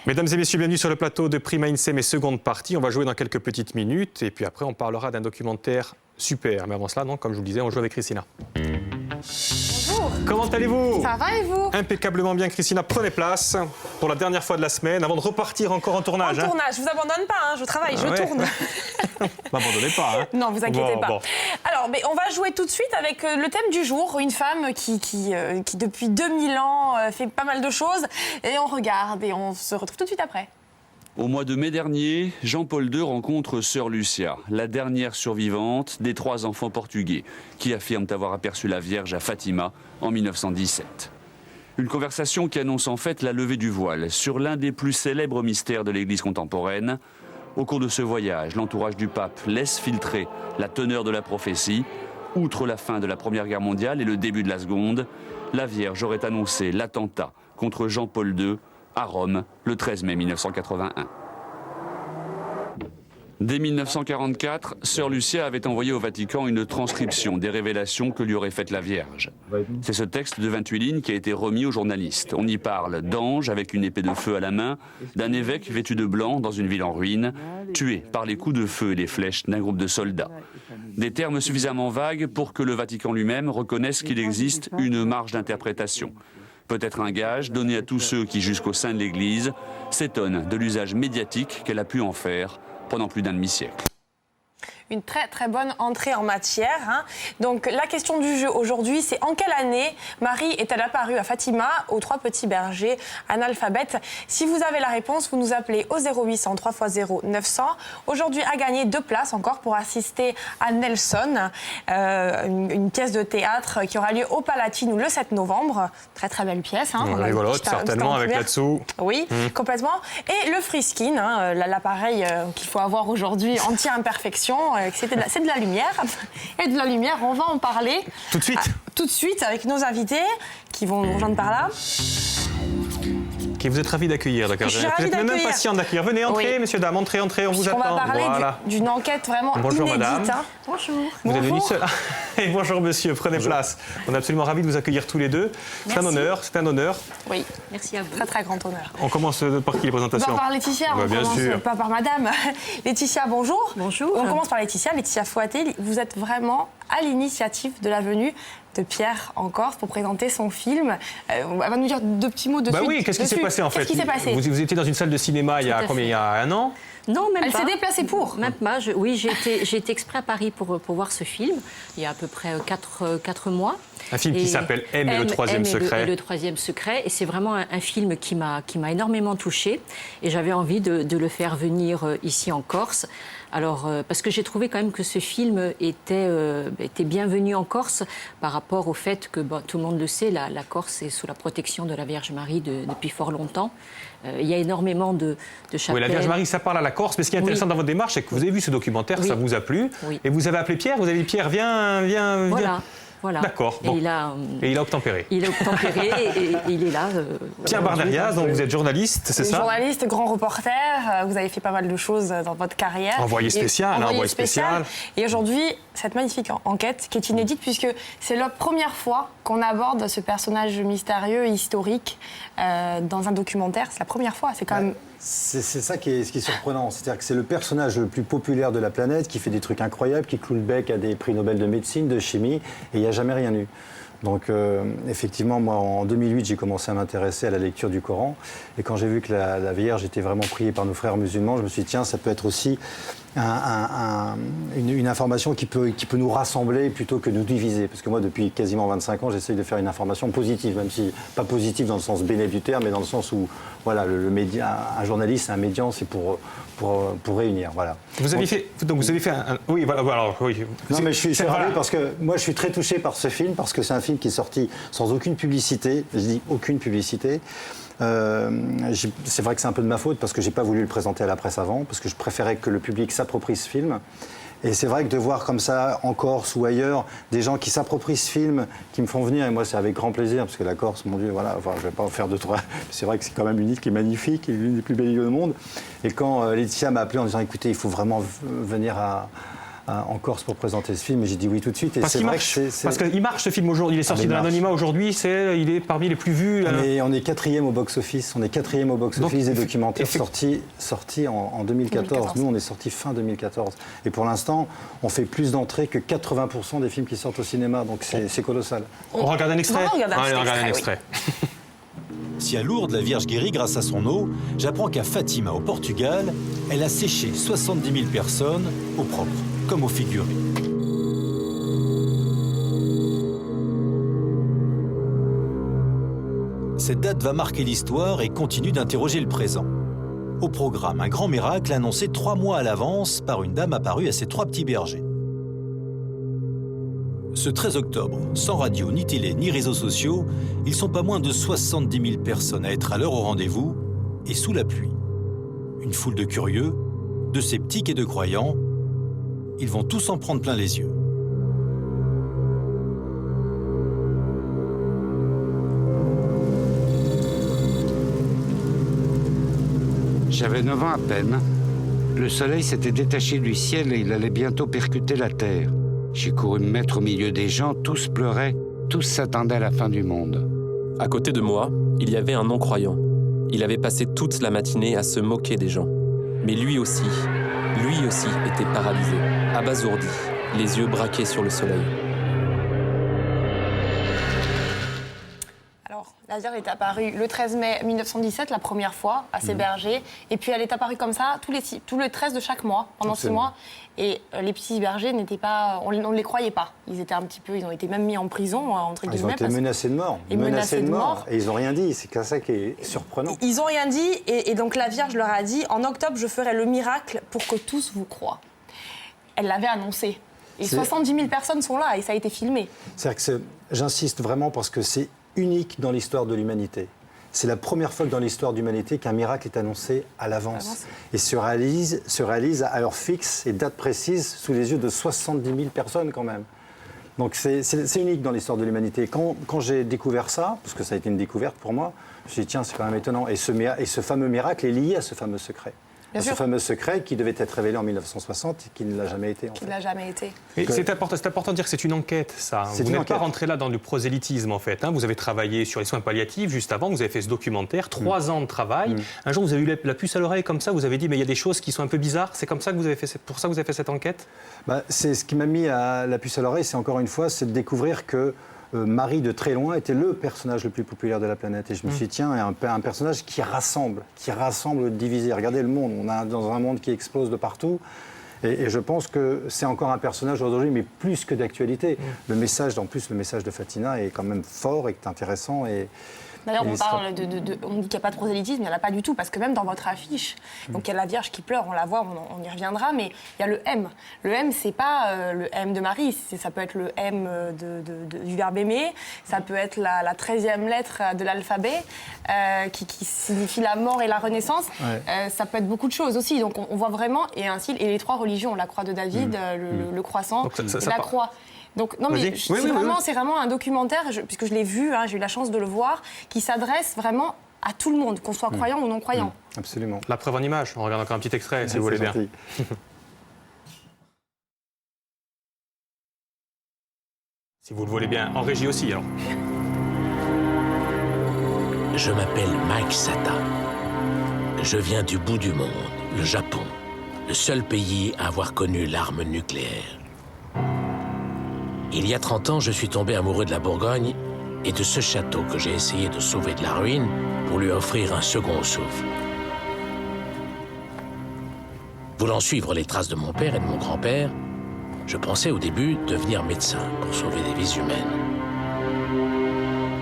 Mesdames et messieurs, bienvenue sur le plateau de Prima INSEE, seconde partie. On va jouer dans quelques petites minutes et puis après on parlera d'un documentaire super. Mais avant cela, non, comme je vous le disais, on joue avec Christina. Bonjour. Comment allez-vous? Ça va et vous? Impeccablement bien, Christina. Prenez place pour la dernière fois de la semaine avant de repartir encore en tournage. En tournage, je vous abandonne pas, hein, je travaille, je tourne. M'abandonnez pas. Hein. Non, vous inquiétez pas. Bon. Alors, mais on va jouer tout de suite avec le thème du jour, une femme qui depuis 2000 ans fait pas mal de choses. Et on regarde et on se retrouve tout de suite après. Au mois de mai dernier, Jean-Paul II rencontre Sœur Lucia, la dernière survivante des 3 enfants portugais, qui affirment avoir aperçu la Vierge à Fatima en 1917. Une conversation qui annonce en fait la levée du voile sur l'un des plus célèbres mystères de l'Église contemporaine. Au cours de ce voyage, l'entourage du pape laisse filtrer la teneur de la prophétie. Outre la fin de la Première Guerre mondiale et le début de la Seconde, la Vierge aurait annoncé l'attentat contre Jean-Paul II à Rome le 13 mai 1981. Dès 1944, Sœur Lucia avait envoyé au Vatican une transcription des révélations que lui aurait faites la Vierge. C'est ce texte de 28 lignes qui a été remis aux journalistes. On y parle d'anges avec une épée de feu à la main, d'un évêque vêtu de blanc dans une ville en ruine, tué par les coups de feu et les flèches d'un groupe de soldats. Des termes suffisamment vagues pour que le Vatican lui-même reconnaisse qu'il existe une marge d'interprétation. Peut-être un gage donné à tous ceux qui, jusqu'au sein de l'Église, s'étonnent de l'usage médiatique qu'elle a pu en faire pendant plus d'un demi-siècle. Une très très bonne entrée en matière. Hein. Donc la question du jeu aujourd'hui, c'est en quelle année Marie est-elle apparue à Fatima aux 3 petits bergers analphabètes? Si vous avez la réponse, vous nous appelez au 0800 3x0 900. Aujourd'hui, à gagner 2 places encore pour assister à Nelson, une pièce de théâtre qui aura lieu au Palatine le 7 novembre. Très très belle pièce. Hein. Rigolote, certainement, avec là-dessous. Oui, complètement. Et le Freeskin, hein, l'appareil qu'il faut avoir aujourd'hui anti-imperfection. C'est de la lumière. Et de la lumière, on va en parler. Tout de suite. Tout de suite avec nos invités qui vont nous rejoindre par là. Qui vous êtes ravis d'accueillir, d'accord. Je suis vous êtes même impatient d'accueillir. Venez, entrez, oui. Messieurs, dames, entrez, on vous attend. On va parler d'une enquête vraiment bonjour, inédite. Madame. Hein. Bonjour. Vous êtes venu seul. Et bonjour, monsieur, prenez place. On est absolument ravis de vous accueillir tous les deux. C'est un honneur. Oui, merci à vous. Très, très grand honneur. On commence par qui les présentations? Par Laetitia, on bien commence sûr. pas par madame. Laetitia, bonjour. Bonjour. On commence par Laetitia Fouaté. Vous êtes vraiment à l'initiative de la venue de Pierre en Corse pour présenter son film. Elle va nous dire 2 petits mots dessus. Oui, qu'est-ce qui s'est passé en fait? Qu'est-ce qui s'est passé? Vous étiez dans une salle de cinéma il y a combien? Il y a 1 an? Non, même Elle pas. s'est déplacée pour? Même pas. Oui, j'ai été exprès à Paris pour voir ce film, il y a à peu près 4 mois. Un film qui s'appelle M et le troisième secret. Et le troisième secret. Et c'est vraiment un film qui m'a énormément touchée. Et j'avais envie de le faire venir ici en Corse. Alors, parce que j'ai trouvé quand même que ce film était bienvenu en Corse par rapport au fait que, tout le monde le sait, la Corse est sous la protection de la Vierge Marie depuis fort longtemps. Il y a énormément de chapelles. Oui, la Vierge Marie, ça parle à la Corse. Mais ce qui est intéressant dans votre démarche, c'est que vous avez vu ce documentaire, ça vous a plu. Oui. Et vous avez appelé Pierre, vous avez dit Pierre, viens. Voilà. D'accord. Bon. Et il a obtempéré. Il a obtempéré et il est là. Pierre Barderias, donc vous êtes journaliste, c'est ça? Journaliste, grand reporter. Vous avez fait pas mal de choses dans votre carrière. Envoyé spécial. Et aujourd'hui, cette magnifique enquête qui est inédite puisque c'est la première fois qu'on aborde ce personnage mystérieux, historique, dans un documentaire. C'est la première fois. C'est quand même... C'est ça qui est surprenant. C'est-à-dire que c'est le personnage le plus populaire de la planète qui fait des trucs incroyables, qui cloue le bec à des prix Nobel de médecine, de chimie, et il n'y a jamais rien eu. Donc effectivement, moi en 2008, j'ai commencé à m'intéresser à la lecture du Coran. Et quand j'ai vu que la Vierge était vraiment priée par nos frères musulmans, je me suis dit, tiens, ça peut être aussi une information qui peut nous rassembler plutôt que nous diviser. Parce que moi, depuis quasiment 25 ans, j'essaye de faire une information positive, même si pas positive dans le sens bénéfique du terme, mais dans le sens où voilà, un journaliste, un médian, c'est pour réunir. Voilà. Vous avez fait un... Oui, voilà. Alors, oui. Non, mais je suis ravi parce que moi, je suis très touché par ce film parce que c'est un film qui est sorti sans aucune publicité. Je dis aucune publicité. C'est vrai que c'est un peu de ma faute parce que j'ai pas voulu le présenter à la presse avant, parce que je préférais que le public s'approprie ce film. Et c'est vrai que de voir comme ça, en Corse ou ailleurs, des gens qui s'approprient ce film, qui me font venir, et moi c'est avec grand plaisir, parce que la Corse, mon Dieu, voilà, enfin, je ne vais pas en faire deux, trois. C'est vrai que c'est quand même une île qui est magnifique, l'une des plus belles îles du monde. Et quand Laetitia m'a appelé en disant, écoutez, il faut vraiment venir en Corse pour présenter ce film, et j'ai dit oui tout de suite. Et parce c'est qu'il vrai marche, que parce qu'il marche ce film aujourd'hui, il est sorti de l'anonymat aujourd'hui, il est parmi les plus vus. On est 4e au box-office, des documentaires sortis en 2014. Nous, on est sortis fin 2014. Et pour l'instant, on fait plus d'entrées que 80% des films qui sortent au cinéma, donc c'est colossal. On regarde un extrait. On regarde un extrait. Si à Lourdes, la Vierge guérit grâce à son eau, j'apprends qu'à Fatima, au Portugal, elle a séché 70 000 personnes, au propre comme au figuré. Cette date va marquer l'histoire et continue d'interroger le présent. Au programme, un grand miracle annoncé 3 mois à l'avance par une dame apparue à ses 3 petits bergers. Ce 13 octobre, sans radio, ni télé, ni réseaux sociaux, ils sont pas moins de 70 000 personnes à être à l'heure au rendez-vous et sous la pluie. Une foule de curieux, de sceptiques et de croyants, ils vont tous en prendre plein les yeux. J'avais 9 ans à peine. Le soleil s'était détaché du ciel et il allait bientôt percuter la terre. J'ai couru me mettre au milieu des gens, tous pleuraient, tous s'attendaient à la fin du monde. À côté de moi, il y avait un non-croyant. Il avait passé toute la matinée à se moquer des gens. Mais lui aussi était paralysé, abasourdi, les yeux braqués sur le soleil. Alors, la Vierge est apparue le 13 mai 1917, la première fois, à ces bergers. Et puis, elle est apparue comme ça tous les 13 de chaque mois, pendant 6 mois. Et les petits bergers n'étaient pas... On ne les croyait pas. Ils étaient un petit peu... Ils ont été même mis en prison, entre guillemets. Ils ont été menacés de mort. Menacés de mort. Et ils n'ont rien dit. C'est ça qui est surprenant. Ils n'ont rien dit. Et donc, la Vierge leur a dit, en octobre, je ferai le miracle pour que tous vous croient. Elle l'avait annoncé. Et 70 000 personnes sont là et ça a été filmé. C'est-à-dire que j'insiste vraiment parce que c'est unique dans l'histoire de l'humanité. C'est la première fois que dans l'histoire de l'humanité qu'un miracle est annoncé à l'avance et se réalise à heure fixe et date précise sous les yeux de 70 000 personnes quand même. Donc c'est unique dans l'histoire de l'humanité. Quand j'ai découvert ça, parce que ça a été une découverte pour moi, je me suis dit tiens, c'est quand même étonnant. Et ce fameux miracle est lié à ce fameux secret. Ce fameux secret qui devait être révélé en 1960 et qui ne l'a jamais été. Qui ne l'a jamais été. C'est important de dire que c'est une enquête, ça. Vous n'êtes pas rentré là dans du prosélytisme, en fait. Vous avez travaillé sur les soins palliatifs juste avant, vous avez fait ce documentaire, 3 ans de travail. Un jour, vous avez eu la puce à l'oreille comme ça, vous avez dit, mais il y a des choses qui sont un peu bizarres. C'est comme ça que vous avez fait, pour ça que vous avez fait cette enquête ? C'est ce qui m'a mis la puce à l'oreille, c'est encore une fois, c'est de découvrir que Marie de très loin était le personnage le plus populaire de la planète. Et je me suis dit, tiens, un personnage qui rassemble divisé. Regardez le monde, on est dans un monde qui explose de partout. Et je pense que c'est encore un personnage aujourd'hui, mais plus que d'actualité. Le message de Fatima est quand même fort et est intéressant. D'ailleurs, on dit qu'il n'y a pas de prosélytisme, il n'y en a pas du tout, parce que même dans votre affiche, donc il y a la Vierge qui pleure, on la voit, on y reviendra, mais il y a le M. Le M, c'est pas le M de Marie, ça peut être le M du verbe aimer, ça peut être la 13e lettre de l'alphabet, qui signifie la mort et la renaissance. Ça peut être beaucoup de choses aussi. Donc on voit vraiment, et les 3 religions, la croix de David, le croissant et la croix. Donc, non, mais c'est vraiment un documentaire, puisque je l'ai vu, j'ai eu la chance de le voir, qui s'adresse vraiment à tout le monde, qu'on soit croyant ou non croyant. Absolument. La preuve en image. On regarde encore un petit extrait, si vous voulez bien. Si vous le voulez bien, en régie aussi, alors. Je m'appelle Mike Sata. Je viens du bout du monde, le Japon, le seul pays à avoir connu l'arme nucléaire. Il y a 30 ans, je suis tombé amoureux de la Bourgogne et de ce château que j'ai essayé de sauver de la ruine pour lui offrir un second souffle. Voulant suivre les traces de mon père et de mon grand-père, je pensais au début devenir médecin pour sauver des vies humaines.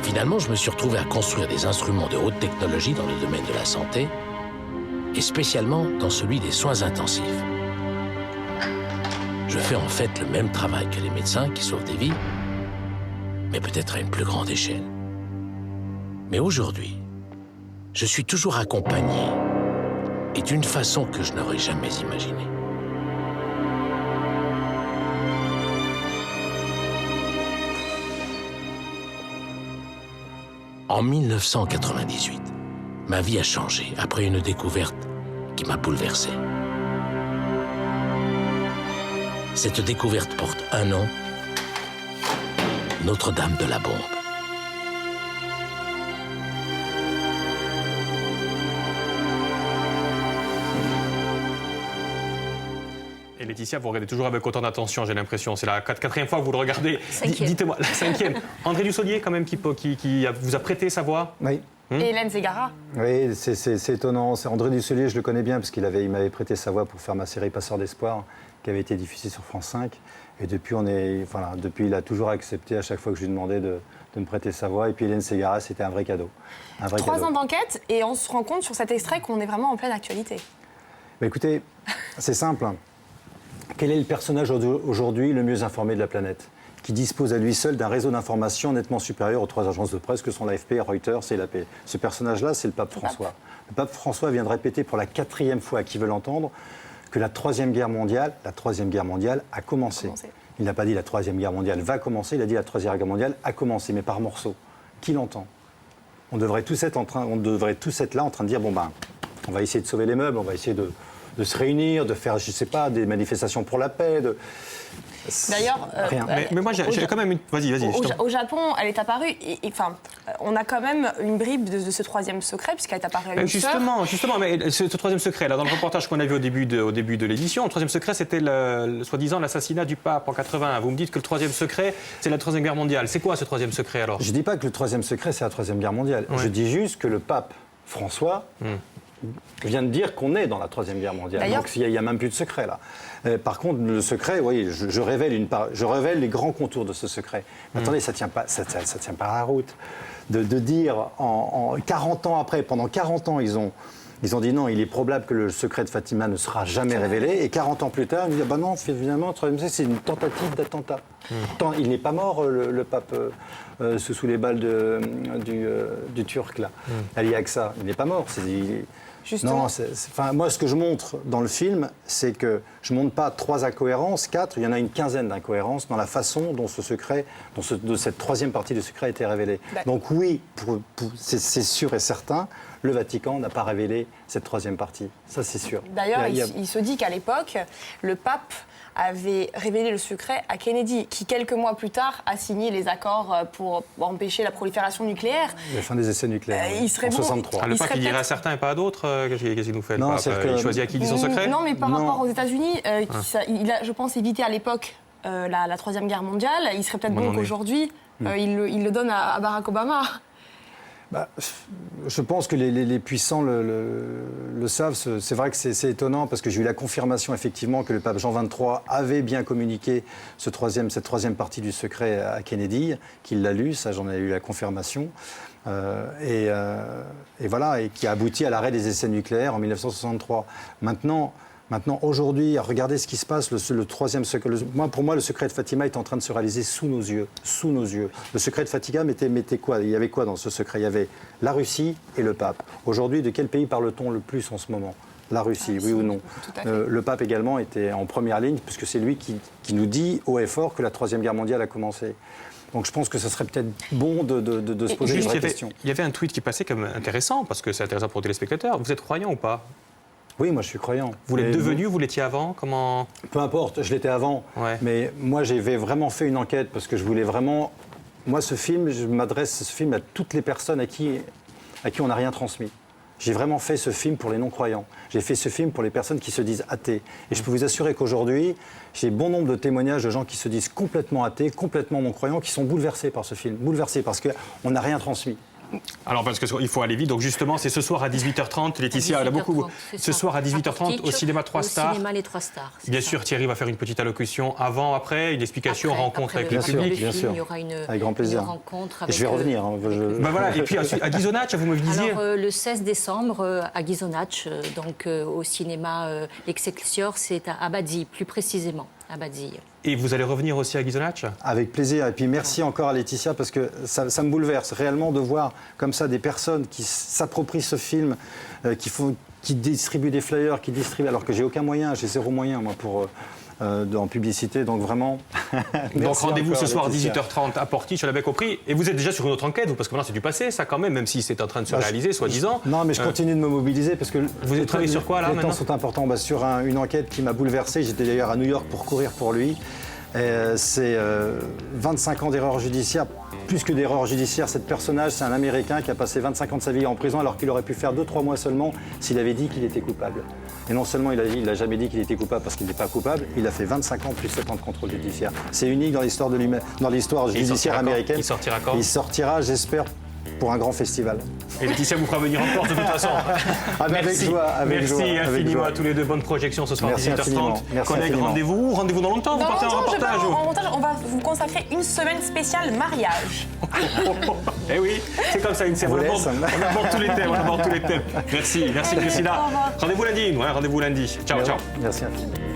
Finalement, je me suis retrouvé à construire des instruments de haute technologie dans le domaine de la santé et spécialement dans celui des soins intensifs. Je fais en fait le même travail que les médecins qui sauvent des vies, mais peut-être à une plus grande échelle. Mais aujourd'hui, je suis toujours accompagné et d'une façon que je n'aurais jamais imaginée. En 1998, ma vie a changé après une découverte qui m'a bouleversé. Cette découverte porte un nom, Notre-Dame de la Bombe. Et Laetitia, vous regardez toujours avec autant d'attention, j'ai l'impression. C'est la quatrième fois que vous le regardez. Cinquième. Dites-moi, la cinquième. André Dussolier, quand même, qui vous a prêté sa voix. Oui. Et Hélène Ségara. Oui, c'est étonnant. André Dussolier, je le connais bien parce qu'il m'avait prêté sa voix pour faire ma série Passeurs d'espoir, qui avait été diffusée sur France 5. Et depuis, depuis, il a toujours accepté à chaque fois que je lui demandais de me prêter sa voix. Et puis Hélène Ségara, c'était un vrai cadeau. 3 ans d'enquête et on se rend compte sur cet extrait qu'on est vraiment en pleine actualité. Bah, écoutez, c'est simple. Quel est le personnage aujourd'hui le mieux informé de la planète, qui dispose à lui seul d'un réseau d'information nettement supérieur aux 3 agences de presse que sont l'AFP, Reuters et l'AP. Ce personnage-là, c'est le pape François. Le pape François vient de répéter pour la 4e fois à qui veut l'entendre que la Troisième Guerre mondiale a commencé. Il n'a pas dit la Troisième Guerre mondiale va commencer, il a dit la Troisième Guerre mondiale a commencé, mais par morceaux. Qui l'entend ? On devrait tous être là en train de dire bon ben, on va essayer de sauver les meubles, on va essayer de se réunir, de faire, je sais pas, des manifestations pour la paix. D'ailleurs, mais moi, j'ai quand même une. Vas-y. Au Japon, elle est apparue. Enfin, on a quand même une bribe de ce troisième secret, puisqu'elle est apparue à une Justement, mais ce troisième secret, là, dans le reportage qu'on a vu au début de l'édition, le troisième secret, c'était soi-disant l'assassinat du pape en 81. Vous me dites que le troisième secret, c'est la Troisième Guerre mondiale. C'est quoi ce troisième secret, alors ? Je dis pas que le troisième secret, c'est la Troisième Guerre mondiale. Ouais. Je dis juste que le pape François vient de dire qu'on est dans la Troisième Guerre mondiale. Donc il n'y a même plus de secret, là. Par contre, le secret, oui, je révèle les grands contours de ce secret. Mais attendez, ça tient pas la route. De dire, en 40 ans après, pendant 40 ans, ils ont dit non, il est probable que le secret de Fatima ne sera jamais révélé. Et 40 ans plus tard, ils disent bah non, finalement, c'est une tentative d'attentat. Il n'est pas mort, le pape, sous les balles du Turc, là. Ali Aqsa. Il n'est pas mort. Non, moi, ce que je montre dans le film, c'est que je ne montre pas 3 incohérences, 4, il y en a une quinzaine d'incohérences dans la façon dont ce secret, de cette troisième partie du secret a été révélée. Donc oui, c'est sûr et certain, le Vatican n'a pas révélé cette troisième partie. Ça, c'est sûr. D'ailleurs, il se dit qu'à l'époque, le pape avait révélé le secret à Kennedy, qui quelques mois plus tard a signé les accords pour empêcher la prolifération nucléaire. La fin des essais nucléaires, il serait en 63. Le pape, il dirait à certains et pas à d'autres. Qu'est-ce qu'il nous fait, non, le pape Il choisit à qui dit son secret ? Non, mais par rapport aux États-Unis, il a, je pense, évité à l'époque la Troisième Guerre mondiale. Il serait peut-être bon qu'aujourd'hui, il le donne à Barack Obama. Je pense que les puissants le savent. C'est vrai que c'est étonnant parce que j'ai eu la confirmation effectivement que le pape Jean XXIII avait bien communiqué cette troisième partie du secret à Kennedy, qu'il l'a lu, ça j'en ai eu la confirmation. Et voilà, et qui a abouti à l'arrêt des essais nucléaires en 1963. Maintenant, aujourd'hui, regardez ce qui se passe. Le troisième secret. Pour moi, le secret de Fatima est en train de se réaliser sous nos yeux. Sous nos yeux. Le secret de Fatima mettait quoi ? Il y avait quoi dans ce secret ? Il y avait la Russie et le pape. Aujourd'hui, de quel pays parle-t-on le plus en ce moment ? La Russie, oui ou non ? Le pape également était en première ligne, puisque c'est lui qui nous dit haut et fort que la Troisième Guerre mondiale a commencé. Donc je pense que ce serait peut-être bon de se poser une vraie question. Il y avait un tweet qui passait comme intéressant, parce que c'est intéressant pour les téléspectateurs. Vous êtes croyant ou pas ? Oui, moi je suis croyant. Vous l'êtes devenu, vous l'étiez avant ? Comment ? Peu importe, je l'étais avant. Ouais. Mais moi j'avais vraiment fait une enquête parce que je voulais vraiment. Moi ce film, je m'adresse à toutes les personnes à qui on n'a rien transmis. J'ai vraiment fait ce film pour les non-croyants. J'ai fait ce film pour les personnes qui se disent athées. Et je peux vous assurer qu'aujourd'hui, j'ai bon nombre de témoignages de gens qui se disent complètement athées, complètement non-croyants, qui sont bouleversés par ce film. Bouleversés parce qu'on n'a rien transmis. Alors, parce qu'il faut aller vite, donc justement, c'est ce soir à 18h30. Laetitia, elle a beaucoup. Ce soir à 18h30, au cinéma 3 Stars. Au cinéma Les 3 Stars. Bien sûr, Thierry va faire une petite allocution avant, après, une explication, rencontre avec le public. Bien sûr. Il y aura une rencontre avec. Et je vais revenir. Voilà. Et puis à Ghisonaccia, vous me disiez. Alors, le 16 décembre, à Ghisonaccia, donc au cinéma Excelsior, c'est à Abadie, plus précisément. Et vous allez revenir aussi à Ghisonaccia ? Avec plaisir. Et puis merci encore à Laetitia parce que ça me bouleverse réellement de voir comme ça des personnes qui s'approprient ce film, qui distribuent des flyers, alors que j'ai aucun moyen, j'ai zéro moyen moi en publicité. Donc vraiment, donc rendez-vous ce soir à Laetitia. 18h30 à Porty, je l'avais compris. Et vous êtes déjà sur une autre enquête, parce que maintenant c'est du passé, ça quand même si c'est en train de se réaliser, soi-disant. Non, mais je continue de me mobiliser parce que... Vous avez travaillé sur quoi là les maintenant? temps sont importants. Sur une enquête qui m'a bouleversé. J'étais d'ailleurs à New York pour courir pour lui. C'est 25 ans d'erreur judiciaire. Plus que d'erreur judiciaire, ce personnage, c'est un Américain qui a passé 25 ans de sa vie en prison alors qu'il aurait pu faire 2-3 mois seulement s'il avait dit qu'il était coupable. Et non seulement il n'a jamais dit qu'il était coupable parce qu'il n'est pas coupable, il a fait 25 ans plus 7 ans de contrôle judiciaire. C'est unique dans l'histoire judiciaire américaine. Il sortira quand? Il sortira, j'espère, pour un grand festival. Et Laetitia vous fera venir en Corse de toute façon. Avec joie, merci infiniment à tous les deux. Bonne projection ce soir à 18h30. Collègues, rendez-vous dans longtemps. Vous partez en reportage. On va vous consacrer une semaine spéciale mariage. Eh oui, c'est comme ça, une série. On aborde tous les thèmes. Merci Priscilla. Rendez-vous lundi. Ciao. Merci infiniment.